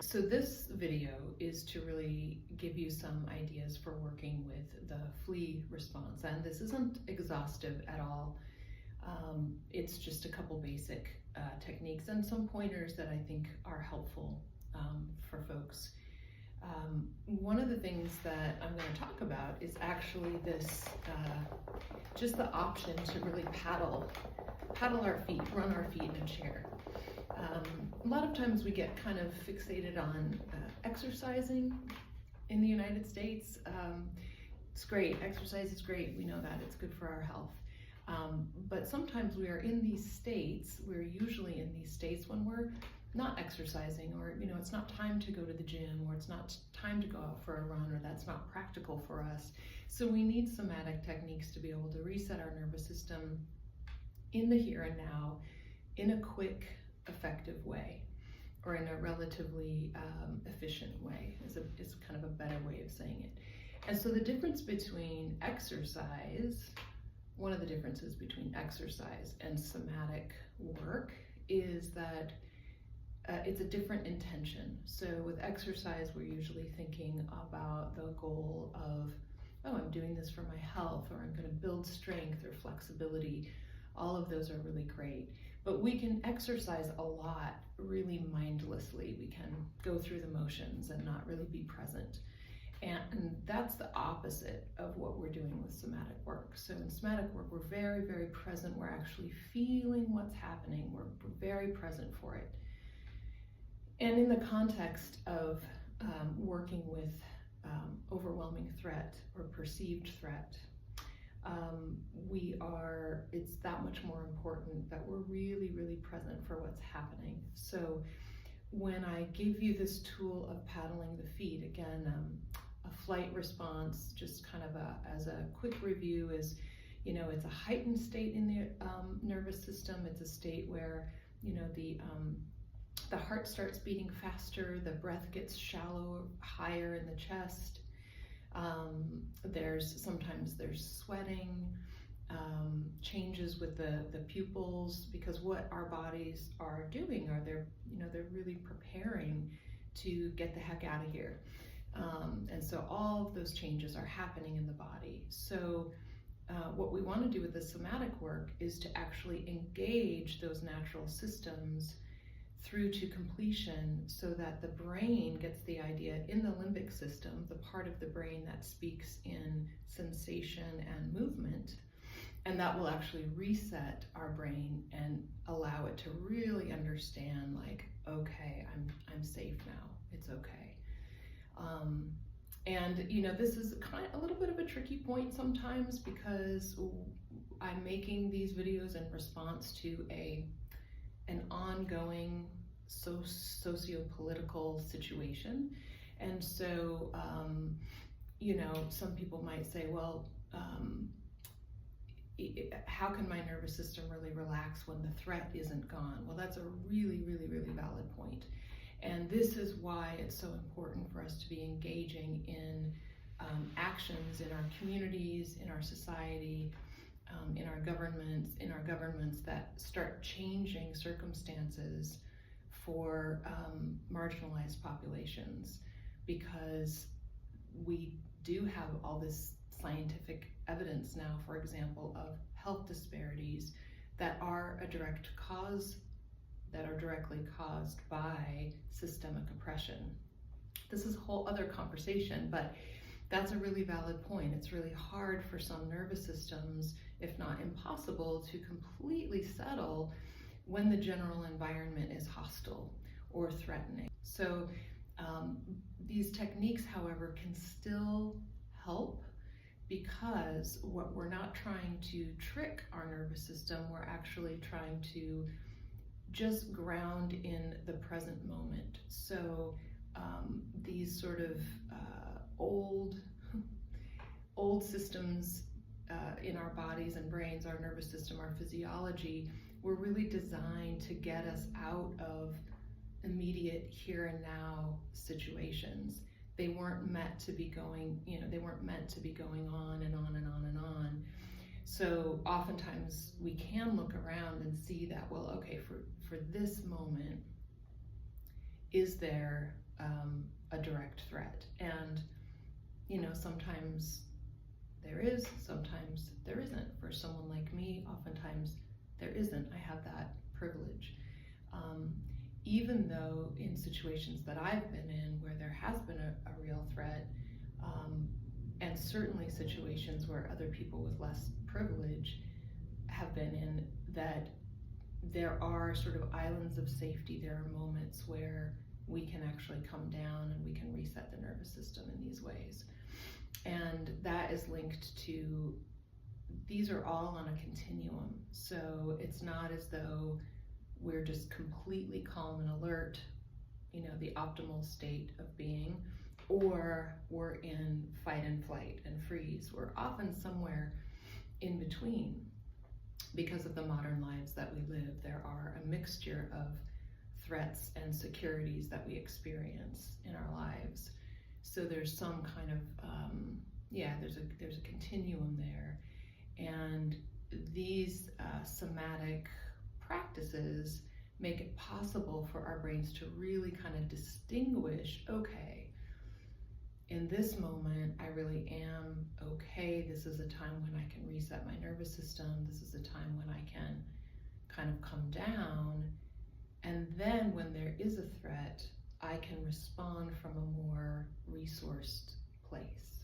So this video is to really give you some ideas for working with the flee response, and this isn't exhaustive at all. It's just a couple basic techniques and some pointers that I think are helpful for folks. One of the things that I'm going to talk about is actually this, just the option to really paddle our feet, run our feet in a chair. A lot of times we get kind of fixated on exercising in the United States. It's great, exercise is great, we know that, it's good for our health. But sometimes we are in these states, we're usually in these states when we're not exercising, or it's not time to go to the gym, or it's not time to go out for a run, or that's not practical for us. So we need somatic techniques to be able to reset our nervous system in the here and now in a quick, effective way, or in a relatively efficient way is kind of a better way of saying it. And so the difference between exercise, one of the differences between exercise and somatic work is that it's a different intention. So with exercise, we're usually thinking about the goal of, oh, I'm doing this for my health, or I'm going to build strength or flexibility. All of those are really great. But we can exercise a lot really mindlessly. We can go through the motions and not really be present. And that's the opposite of what we're doing with somatic work. So in somatic work, we're very, very present. We're actually feeling what's happening. We're very present for it. And in the context of working with overwhelming threat or perceived threat, it's that much more important that we're really, really present for what's happening. So when I give you this tool of paddling the feet, again, a flight response, just kind of as a quick review, is, it's a heightened state in the nervous system. It's a state where, the heart starts beating faster, the breath gets shallow, higher in the chest. Sometimes there's sweating, changes with the pupils, because what our bodies are doing are they're really preparing to get the heck out of here. And so all of those changes are happening in the body. So what we want to do with the somatic work is to actually engage those natural systems through to completion, so that the brain gets the idea in the limbic system, the part of the brain that speaks in sensation and movement, and that will actually reset our brain and allow it to really understand, like, okay, I'm safe now, it's okay. And this is kind of a little bit of a tricky point sometimes, because I'm making these videos in response to an ongoing socio-political situation. And so, some people might say, well, how can my nervous system really relax when the threat isn't gone? Well, that's a really, really, really valid point. And this is why it's so important for us to be engaging in actions in our communities, in our society, in our governments that start changing circumstances for marginalized populations, because we do have all this scientific evidence now, for example, of health disparities that are directly caused by systemic oppression. This is a whole other conversation, but that's a really valid point. It's really hard for some nervous systems, if not impossible, to completely settle when the general environment is hostile or threatening. So these techniques, however, can still help, because what we're not trying to trick our nervous system, we're actually trying to just ground in the present moment. So these sort of old systems in our bodies and brains, our nervous system, our physiology, were really designed to get us out of immediate here and now situations. They weren't meant to be going, they weren't meant to be going on and on and on and on. So oftentimes we can look around and see that, well, okay, for this moment, is there a direct threat. And, you know, sometimes there is, sometimes there isn't. For someone like me, oftentimes there isn't. I have that privilege. Even though in situations that I've been in where there has been a real threat, and certainly situations where other people with less privilege have been in, that there are sort of islands of safety. There are moments where we can actually come down and we can reset the nervous system in these ways. And that is linked to, these are all on a continuum. So it's not as though we're just completely calm and alert, you know, the optimal state of being, or we're in fight and flight and freeze. We're often somewhere in between. Because of the modern lives that we live, there are a mixture of threats and securities that we experience in our lives. So there's some kind of, there's a continuum there. And these somatic practices make it possible for our brains to really kind of distinguish, okay, in this moment, I really am okay. This is a time when I can reset my nervous system. This is a time when I can kind of come down. And then when there is a threat, I can respond from a more resourced place.